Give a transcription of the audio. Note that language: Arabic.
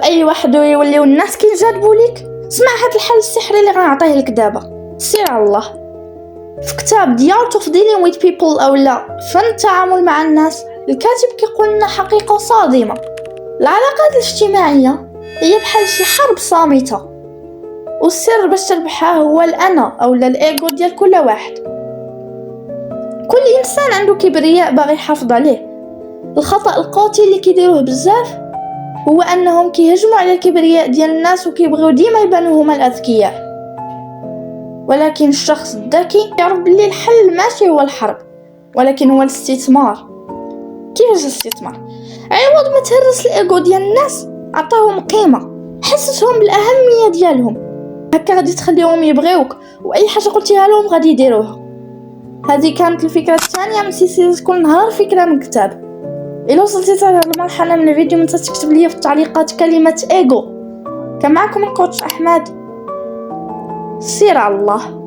اي واحد ويوليو الناس كيجادبوا ليك، اسمع هذا الحل السحري اللي غنعطيه لك دابا. سير على الله. في كتاب The Art of Dealing with People او لا فن التعامل مع الناس، الكاتب كيقول لنا حقيقة صادمة: العلاقات الاجتماعية هي بحال شي حرب صامتة، والسر باش تربحها هو الأنا أو الإيجو ديال كل واحد. كل إنسان عنده كبرياء باغي يحافظ عليه. الخطأ القاتل اللي كيديروه بزاف هو أنهم كيهجموا على الكبرياء ديال الناس وكيبغيو ديما يبانوا هما الأذكياء. ولكن الشخص الذكي يعرف بلي الحل ماشي هو الحرب، ولكن هو الاستثمار. كيفاش الاستثمار؟ عوض ما تهرس الإيجو ديال الناس، عطاهم قيمة، حسسهم بالأهمية ديالهم، هكا غادي تخليهم يبغيوك وأي حاجة قلتيها لهم غادي يديروها. هذه كانت الفكرة الثانية من سلسلة كل نهار فكرة من كتاب. إلا وصلتي حتى هذه المرحلة من الفيديو ما تنساش تكتب لي في التعليقات كلمة إيجو. كان معكم الكوتش أحمد. سير على الله.